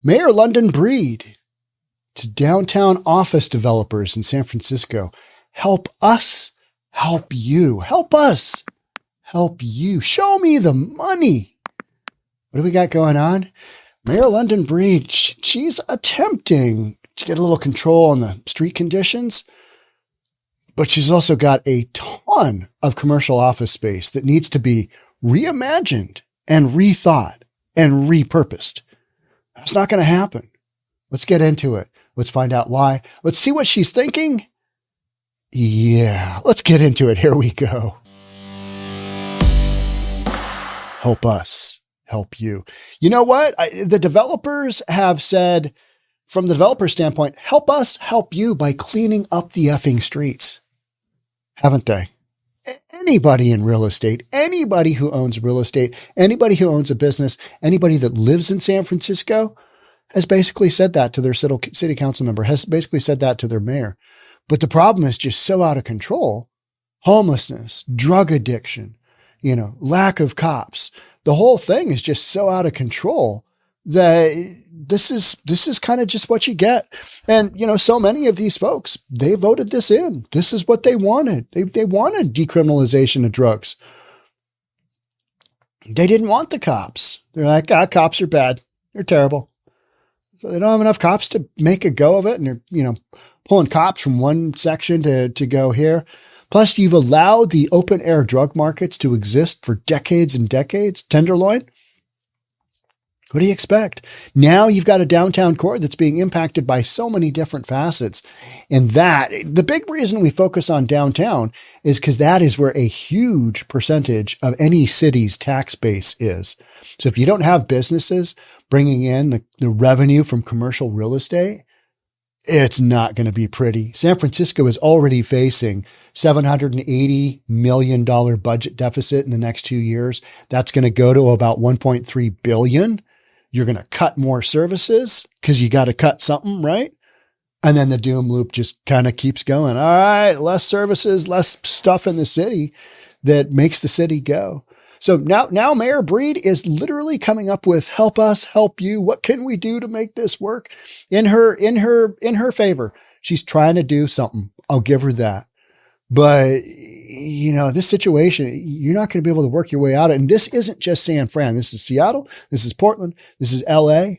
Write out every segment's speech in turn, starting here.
Mayor London Breed to downtown office developers in San Francisco. Help us, help you. Help us, help you. Show me the money. What do we got going on? Mayor London Breed, she's attempting to get a little control on the street conditions, but she's also got a ton of commercial office space that needs to be reimagined and rethought and repurposed. That's not going to happen. Let's get into it. Let's find out why. Let's see what she's thinking. Yeah, let's get into it. Here we go. Help us, help you. You know what? The developers have said, from the developer standpoint, help us, help you by cleaning up the effing streets. Haven't they? Anybody in real estate, anybody who owns real estate, anybody who owns a business, anybody that lives in San Francisco has basically said that to their city council member, has basically said that to their mayor. But the problem is just so out of control. Homelessness, drug addiction, lack of cops. The whole thing is just so out of control that this is kind of just what you get. And, so many of these folks, they voted this in. This is what they wanted. They wanted decriminalization of drugs. They didn't want the cops. They're like, cops are bad. They're terrible. So they don't have enough cops to make a go of it. And they're, pulling cops from one section to go here. Plus, you've allowed the open air drug markets to exist for decades and decades. Tenderloin. What do you expect? Now you've got a downtown core that's being impacted by so many different facets. And the big reason we focus on downtown is because that is where a huge percentage of any city's tax base is. So if you don't have businesses bringing in the revenue from commercial real estate, it's not going to be pretty. San Francisco is already facing $780 million budget deficit in the next 2 years. That's going to go to about $1.3 billion. You're going to cut more services because you got to cut something, right? And then the doom loop just kind of keeps going. All right, less services, less stuff in the city that makes the city go. So now Mayor Breed is literally coming up with help us, help you. What can we do to make this work in her favor? She's trying to do something. I'll give her that. But this situation, you're not going to be able to work your way out of it. And this isn't just San Fran. This is Seattle. This is Portland. This is LA.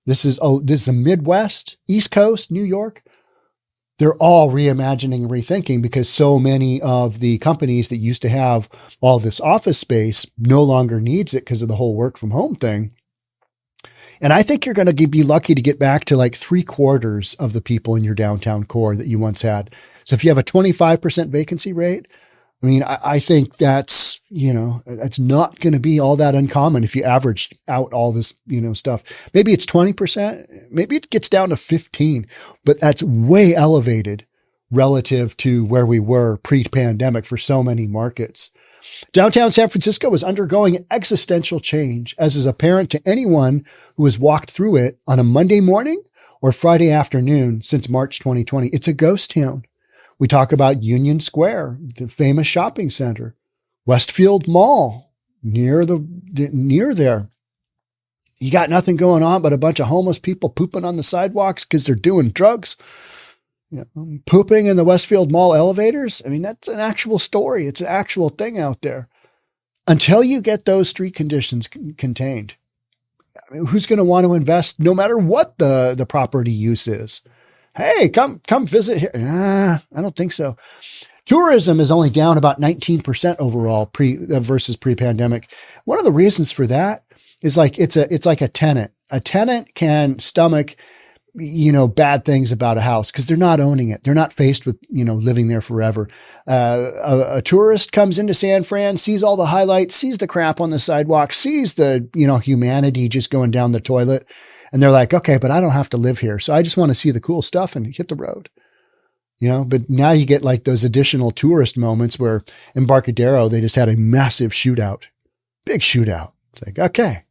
This is the Midwest, East Coast, New York. They're all reimagining and rethinking because so many of the companies that used to have all this office space no longer needs it because of the whole work from home thing. And I think you're going to be lucky to get back to like 3/4 of the people in your downtown core that you once had. So if you have a 25% vacancy rate, I mean, I think that's not going to be all that uncommon if you average out all this, stuff. Maybe it's 20%. Maybe it gets down to 15, but that's way elevated relative to where we were pre-pandemic for so many markets. Downtown San Francisco is undergoing existential change, as is apparent to anyone who has walked through it on a Monday morning or Friday afternoon since March 2020. It's a ghost town. We talk about Union Square, the famous shopping center, Westfield Mall, near there. You got nothing going on but a bunch of homeless people pooping on the sidewalks because they're doing drugs. Pooping in the Westfield Mall elevators. I mean, that's an actual story. It's an actual thing out there. Until you get those street conditions contained, I mean, who's going to want to invest no matter what the property use is? Hey, come visit here. I don't think so. Tourism is only down about 19% overall versus pre-pandemic. One of the reasons for that is it's like a tenant. A tenant can stomach, bad things about a house because they're not owning it. They're not faced with, living there forever. A tourist comes into San Fran, sees all the highlights, sees the crap on the sidewalk, sees the, humanity just going down the toilet. And they're like, okay, but I don't have to live here. So I just want to see the cool stuff and hit the road, but now you get like those additional tourist moments where in Embarcadero, they just had a massive shootout, big shootout. It's like, okay,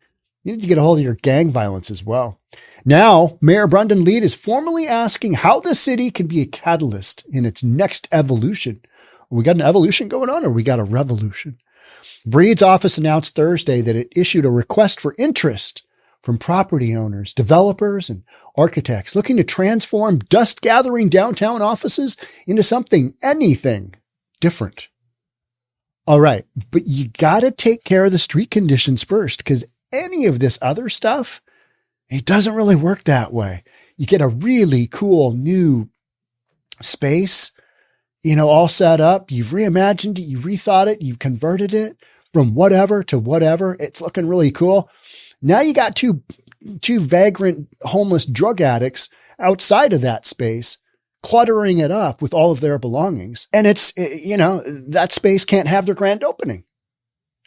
you need to get a hold of your gang violence as well. Now, Mayor Brendan Lead is formally asking how the city can be a catalyst in its next evolution. We got an evolution going on or we got a revolution? Breed's office announced Thursday that it issued a request for interest from property owners, developers, and architects looking to transform dust-gathering downtown offices into anything different. All right, but you got to take care of the street conditions first, because any of this other stuff, it doesn't really work that way. You get a really cool new space, all set up. You've reimagined it, you've rethought it, you've converted it from whatever to whatever. It's looking really cool. Now you got two vagrant homeless drug addicts outside of that space, cluttering it up with all of their belongings. And it's, that space can't have their grand opening.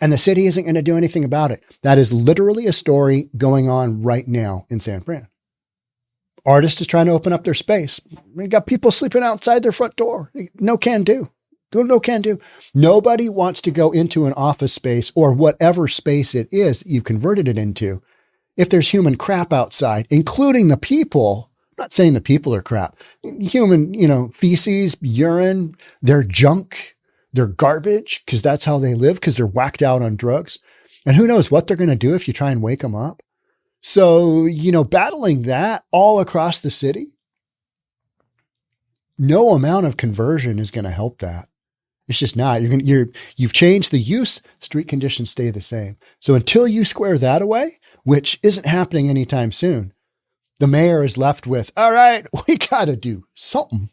And the city isn't going to do anything about it. That is literally a story going on right now in San Fran. Artist is trying to open up their space. We got people sleeping outside their front door. No can do. No can do. Nobody wants to go into an office space or whatever space it is that you've converted it into if there's human crap outside, including the people. I'm not saying the people are crap. Human, feces, urine, their junk, their garbage, because that's how they live, because they're whacked out on drugs. And who knows what they're going to do if you try and wake them up. So, battling that all across the city, no amount of conversion is going to help that. It's just not. You've changed the use, street conditions stay the same. So until you square that away, which isn't happening anytime soon, the mayor is left with, all right, we got to do something,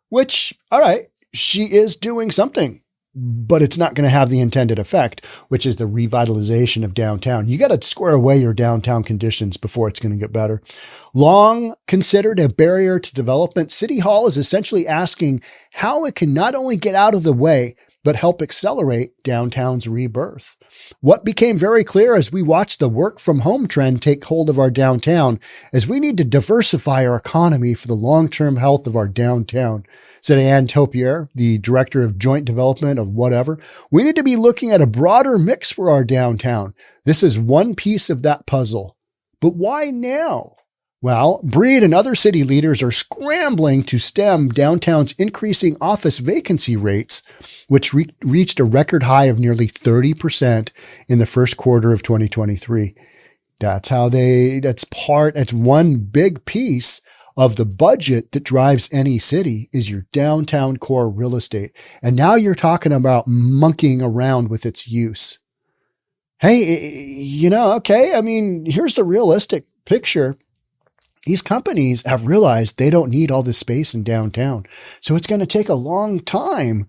which, all right, she is doing something, but it's not going to have the intended effect, which is the revitalization of downtown. You got to square away your downtown conditions before it's going to get better. Long considered a barrier to development, City Hall is essentially asking how it can not only get out of the way, but help accelerate downtown's rebirth. What became very clear as we watched the work from home trend take hold of our downtown is we need to diversify our economy for the long-term health of our downtown. Said Ann Topier, the director of joint development of whatever. We need to be looking at a broader mix for our downtown. This is one piece of that puzzle. But why now? Well, Breed and other city leaders are scrambling to stem downtown's increasing office vacancy rates, which reached a record high of nearly 30% in the first quarter of 2023. That's one big piece of the budget that drives any city is your downtown core real estate. And now you're talking about monkeying around with its use. Hey, okay. I mean, here's the realistic picture. These companies have realized they don't need all this space in downtown. So it's going to take a long time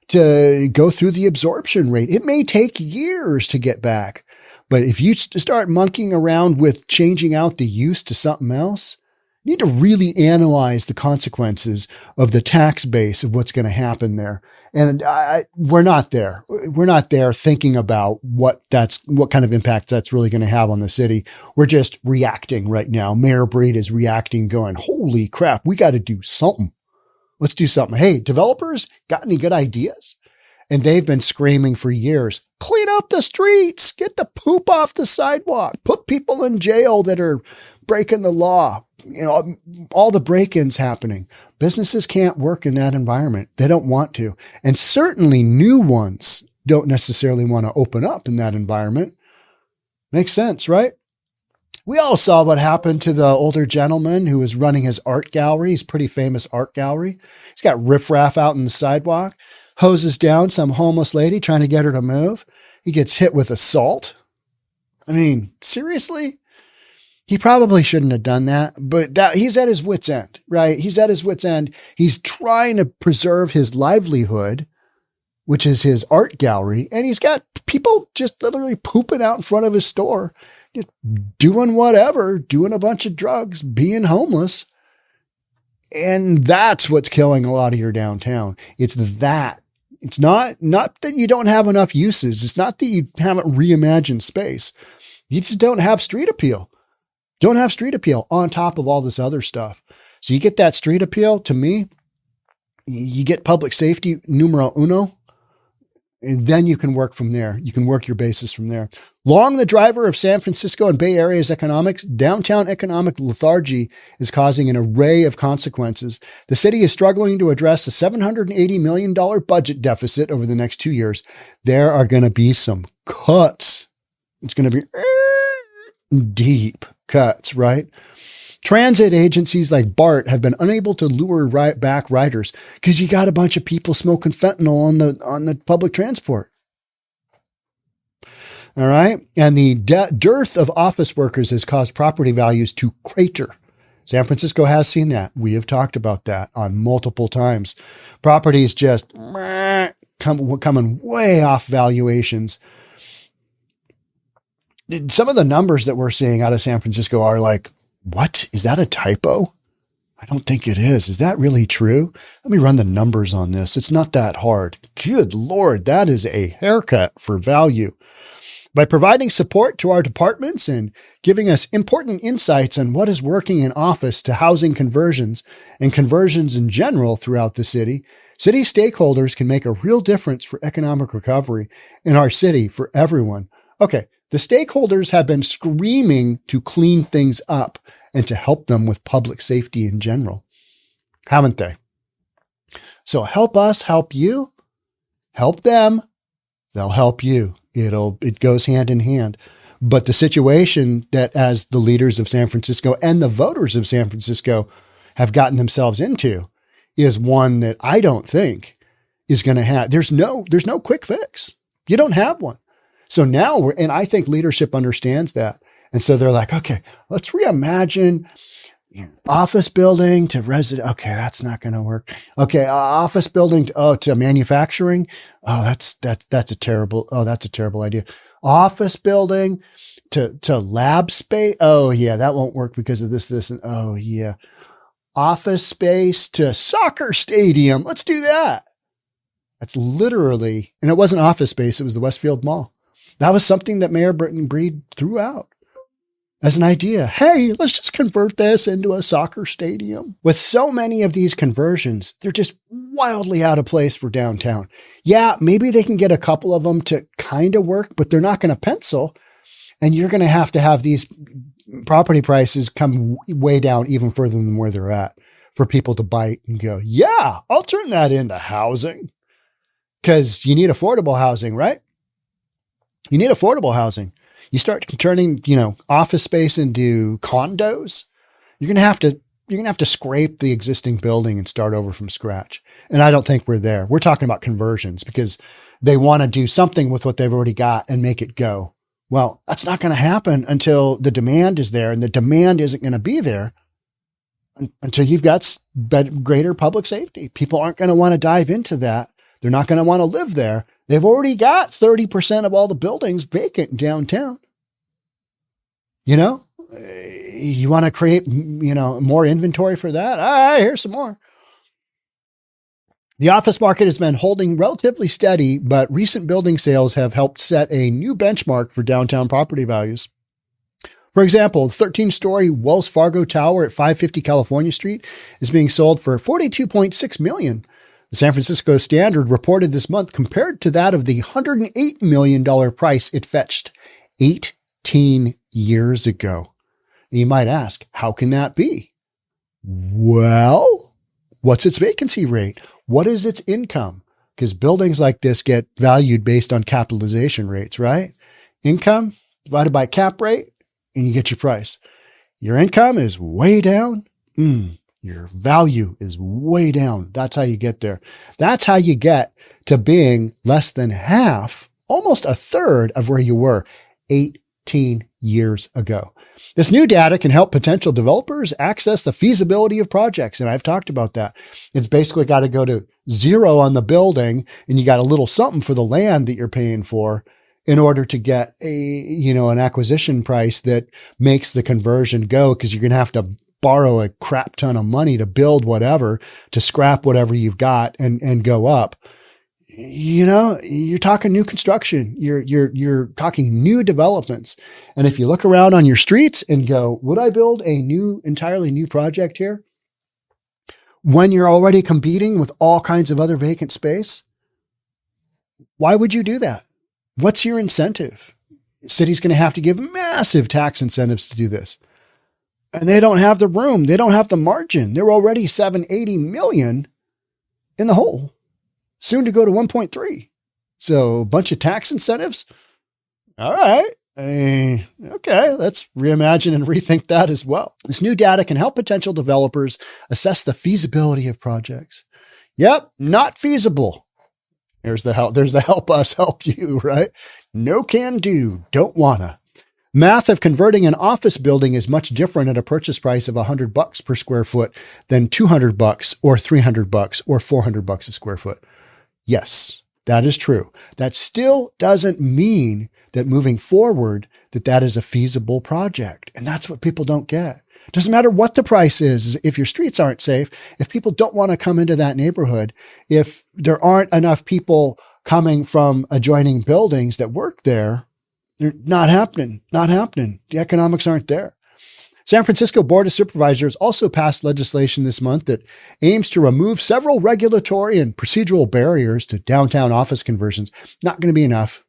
to go through the absorption rate. It may take years to get back. But if you start monkeying around with changing out the use to something else, you need to really analyze the consequences of the tax base of what's going to happen there. And we're not there. We're not there thinking about what kind of impact that's really going to have on the city. We're just reacting right now. Mayor Breed is reacting, going, holy crap, we got to do something. Let's do something. Hey, developers, got any good ideas? And they've been screaming for years, clean up the streets, get the poop off the sidewalk, put people in jail that are breaking the law. All the break-ins happening. Businesses can't work in that environment. They don't want to. And certainly new ones don't necessarily want to open up in that environment. Makes sense, right? We all saw what happened to the older gentleman who was running his art gallery, his pretty famous art gallery. He's got riffraff out in the sidewalk, hoses down some homeless lady trying to get her to move. He gets hit with assault. I mean, seriously? He probably shouldn't have done that, but he's at his wit's end, right? He's at his wit's end. He's trying to preserve his livelihood, which is his art gallery. And he's got people just literally pooping out in front of his store, just doing whatever, doing a bunch of drugs, being homeless. And that's what's killing a lot of your downtown. It's that. It's not that you don't have enough uses. It's not that you haven't reimagined space. You just don't have street appeal. Don't have street appeal on top of all this other stuff. So you get that street appeal, to me, you get public safety numero uno, and then you can work from there. You can work your basis from there. Long the driver of San Francisco and Bay Area's economics, downtown economic lethargy is causing an array of consequences. The city is struggling to address a $780 million budget deficit over the next 2 years. There are going to be some cuts. It's going to be deep cuts, right? Transit agencies like BART have been unable to lure back riders because you got a bunch of people smoking fentanyl on the public transport. All right. And the dearth of office workers has caused property values to crater. San Francisco has seen that. We have talked about that on multiple times. Properties just coming way off valuations. Some of the numbers that we're seeing out of San Francisco are like, what? Is that a typo? I don't think it is. Is that really true? Let me run the numbers on this. It's not that hard. Good Lord, that is a haircut for value. By providing support to our departments and giving us important insights on what is working in office to housing conversions and conversions in general throughout the city stakeholders can make a real difference for economic recovery in our city for everyone. Okay, the stakeholders have been screaming to clean things up and to help them with public safety in general, haven't they? So help us, help you, help them, they'll help you. It goes hand in hand. But the situation that as the leaders of San Francisco and the voters of San Francisco have gotten themselves into is one that I don't think is going to have, there's no quick fix. You don't have one. So now and I think leadership understands that. And so they're like, okay, let's reimagine office building to resident. Okay. That's not going to work. Okay. Office building to manufacturing. Oh, that's a terrible idea. Office building to lab space. Oh yeah. That won't work because of this, and oh yeah. Office space to soccer stadium. Let's do that. That's literally, and it wasn't office space. It was the Westfield Mall. That was something that Mayor Britton Breed threw out as an idea. Hey, let's just convert this into a soccer stadium. With so many of these conversions, they're just wildly out of place for downtown. Yeah, maybe they can get a couple of them to kind of work, but they're not going to pencil. And you're going to have these property prices come way down even further than where they're at for people to bite and go, yeah, I'll turn that into housing. Because you need affordable housing, right? You need affordable housing. You start turning, office space into condos. You're going to have to scrape the existing building and start over from scratch. And I don't think we're there. We're talking about conversions because they want to do something with what they've already got and make it go. Well, that's not going to happen until the demand is there, and the demand isn't going to be there until you've got greater public safety. People aren't going to want to dive into that. They're not going to want to live there. They've already got 30% of all the buildings vacant downtown. You want to create, more inventory for that? All right, here's some more. The office market has been holding relatively steady, but recent building sales have helped set a new benchmark for downtown property values. For example, the 13-story Wells Fargo Tower at 550 California Street is being sold for $42.6 million. The San Francisco Standard reported this month compared to that of the $108 million price it fetched 18 years ago. And you might ask, how can that be? Well, what's its vacancy rate? What is its income? Because buildings like this get valued based on capitalization rates, right? Income divided by cap rate, and you get your price. Your income is way down. Your value is way down. That's how you get there. That's how you get to being less than half, almost a third of where you were 18 years ago. This new data can help potential developers access the feasibility of projects. And I've talked about that. It's basically got to go to zero on the building, and you got a little something for the land that you're paying for in order to get an acquisition price that makes the conversion go, because you're going to have to borrow a crap ton of money to build whatever, to scrap whatever you've got and go up. You're talking new construction. You're talking new developments. And if you look around on your streets and go, would I build a entirely new project here? When you're already competing with all kinds of other vacant space, why would you do that? What's your incentive? The city's going to have to give massive tax incentives to do this. And they don't have the room. They don't have the margin. They're already $780 million in the hole, soon to go to 1.3. So a bunch of tax incentives. All right. Okay, let's reimagine and rethink that as well. This new data can help potential developers assess the feasibility of projects. Yep, not feasible. There's the help us help you, right? No can do, don't wanna. Math of converting an office building is much different at a purchase price of $100 per square foot than $200 or $300 or $400 a square foot. Yes, that is true. That still doesn't mean that moving forward, that is a feasible project. And that's what people don't get. It doesn't matter what the price is. If your streets aren't safe, if people don't want to come into that neighborhood, if there aren't enough people coming from adjoining buildings that work there, they're not happening. The economics aren't there. San Francisco Board of Supervisors also passed legislation this month that aims to remove several regulatory and procedural barriers to downtown office conversions. Not going to be enough.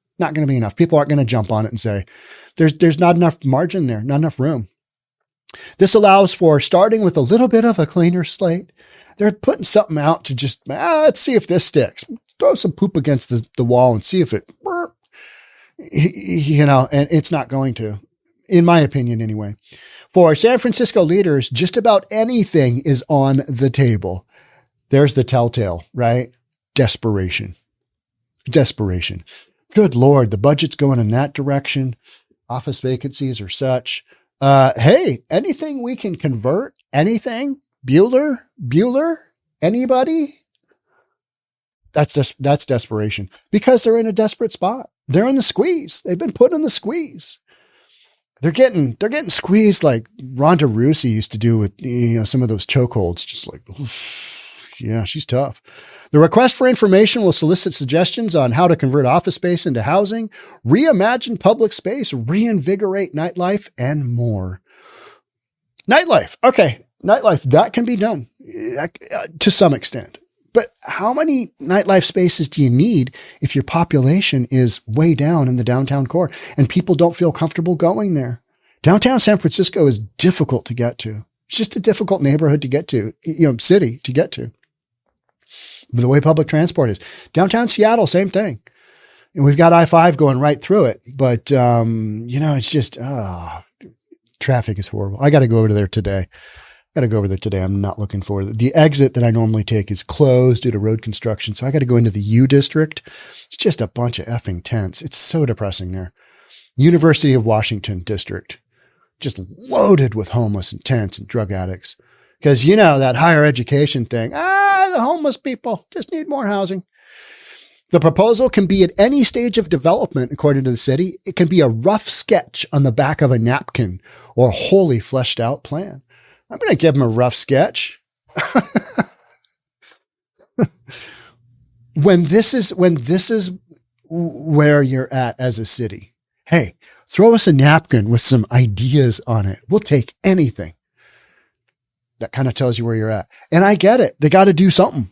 People aren't going to jump on it and say, there's not enough margin there, not enough room. This allows for starting with a little bit of a cleaner slate. They're putting something out to just, let's see if this sticks. Throw some poop against the wall and see if it, and it's not going to, in my opinion anyway. For San Francisco leaders, just about anything is on the table. There's the telltale, right? Desperation. Good Lord, the budget's going in that direction. Office vacancies are such. Hey, anything we can convert? Anything? Bueller? Anybody? That's desperation because they're in a desperate spot. They're in the squeeze. They've been put in the squeeze. They're getting squeezed like Ronda Rousey used to do with, some of those chokeholds, just like, yeah, she's tough. The request for information will solicit suggestions on how to convert office space into housing, reimagine public space, reinvigorate nightlife, and more. Nightlife. Okay. Nightlife, that can be done to some extent. But how many nightlife spaces do you need if your population is way down in the downtown core and people don't feel comfortable going there? Downtown San Francisco is difficult to get to. It's just a difficult neighborhood to get to, city to get to. The way public transport is. Downtown Seattle, same thing. And we've got I-5 going right through it. But, it's just, traffic is horrible. I got to go over there today. I'm not looking forward to it. The exit that I normally take is closed due to road construction. So I got to go into the U district. It's just a bunch of effing tents. It's so depressing there. University of Washington district, just loaded with homeless and tents and drug addicts. Because, that higher education thing, the homeless people just need more housing. The proposal can be at any stage of development, according to the city. It can be a rough sketch on the back of a napkin or a wholly fleshed out plan. I'm going to give them a rough sketch. When this is where you're at as a city, hey, throw us a napkin with some ideas on it. We'll take anything. That kind of tells you where you're at. And I get it. They got to do something.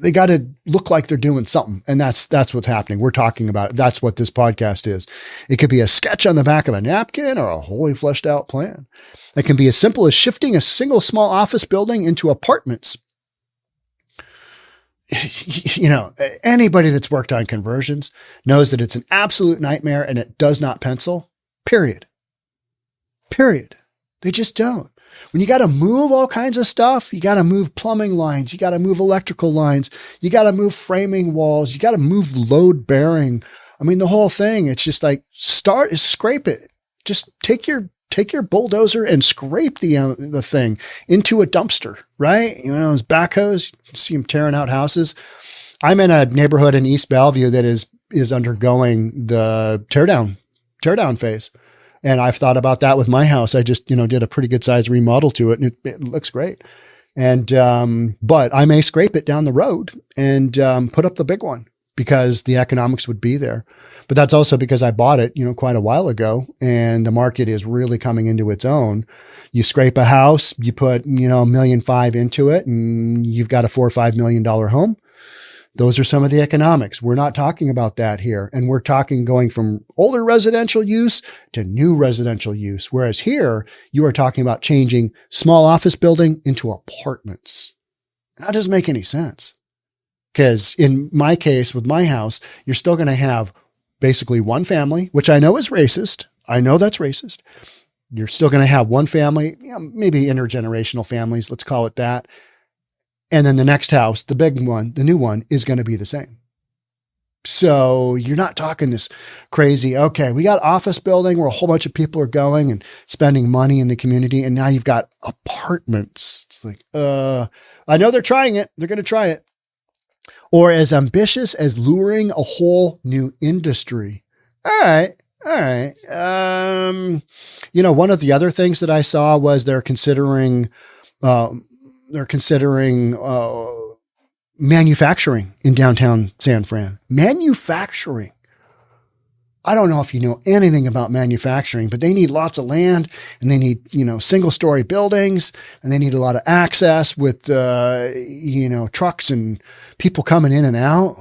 They got to look like they're doing something. And that's what's happening. We're talking about it. That's what this podcast is. It could be a sketch on the back of a napkin or a wholly fleshed out plan. It can be as simple as shifting a single small office building into apartments. Anybody that's worked on conversions knows that it's an absolute nightmare and it does not pencil. Period. They just don't. When you got to move all kinds of stuff, you got to move plumbing lines, you got to move electrical lines, you got to move framing walls, you got to move load bearing. I mean, the whole thing, it's just like scrape it. Just take your bulldozer and scrape the thing into a dumpster, right? Those backhoes, you see them tearing out houses. I'm in a neighborhood in East Bellevue that is undergoing the teardown phase. And I've thought about that with my house. I just, did a pretty good size remodel to it and it looks great. And, but I may scrape it down the road and, put up the big one because the economics would be there. But that's also because I bought it, quite a while ago and the market is really coming into its own. You scrape a house, you put, $1.5 million into it and you've got a $4 or $5 million home. Those are some of the economics. We're not talking about that here. And we're talking going from older residential use to new residential use. Whereas here you are talking about changing small office building into apartments. That doesn't make any sense. Because in my case with my house, you're still going to have basically one family, which I know is racist. I know that's racist. You're still going to have one family, maybe intergenerational families, let's call it that. And then the next house, the big one, the new one is going to be the same. So you're not talking this crazy, okay, we got office building where a whole bunch of people are going and spending money in the community. And now you've got apartments. It's like, I know they're trying it. They're going to try it. Or as ambitious as luring a whole new industry. All right. One of the other things that I saw was they're considering manufacturing in downtown San Fran. Manufacturing. I don't know if you know anything about manufacturing, but they need lots of land and they need, single story buildings, and they need a lot of access with, trucks and people coming in and out.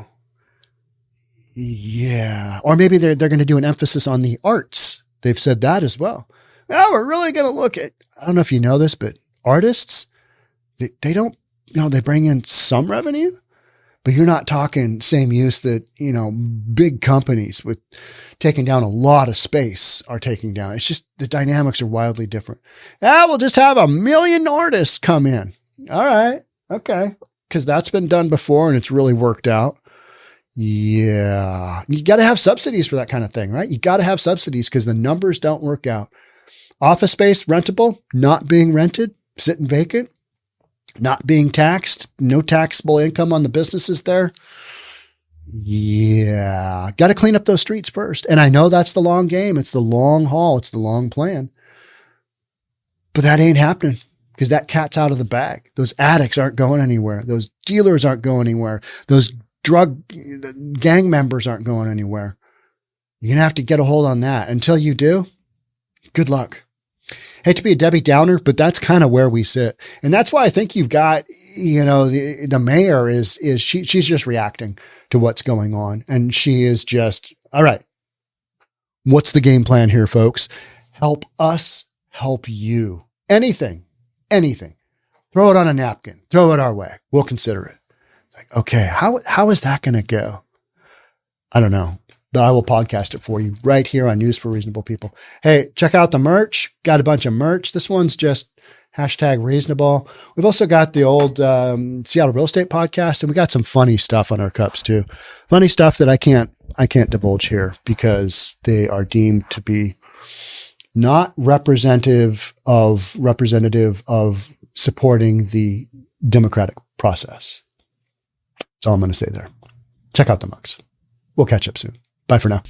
Yeah. Or maybe they're going to do an emphasis on the arts. They've said that as well. Now we're really going to look at, I don't know if you know this, but artists, they don't, they bring in some revenue, but you're not talking same use that, big companies with taking down a lot of space are taking down. It's just the dynamics are wildly different. We'll just have 1 million artists come in. All right. Okay. Because that's been done before and it's really worked out. Yeah. You got to have subsidies for that kind of thing, right? You got to have subsidies because the numbers don't work out. Office space rentable, not being rented, sitting vacant. Not being taxed, no taxable income on the businesses there. Yeah. Got to clean up those streets first. And I know that's the long game. It's the long haul. It's the long plan. But that ain't happening because that cat's out of the bag. Those addicts aren't going anywhere. Those dealers aren't going anywhere. Those drug gang members aren't going anywhere. You're going to have to get a hold on that. Until you do, good luck. Hate to be a Debbie Downer, but that's kind of where we sit. And that's why I think you've got, the mayor she's just reacting to what's going on. And she is just, all right, what's the game plan here, folks? Help us help you. Anything. Throw it on a napkin, throw it our way. We'll consider it. It's like, okay, how is that going to go? I don't know. But I will podcast it for you right here on News for Reasonable People. Hey, check out the merch. Got a bunch of merch. This one's just #reasonable. We've also got the old Seattle Real Estate podcast, and we got some funny stuff on our cups too. Funny stuff that I can't divulge here because they are deemed to be not representative of supporting the democratic process. That's all I'm going to say there. Check out the mugs. We'll catch up soon. Bye for now.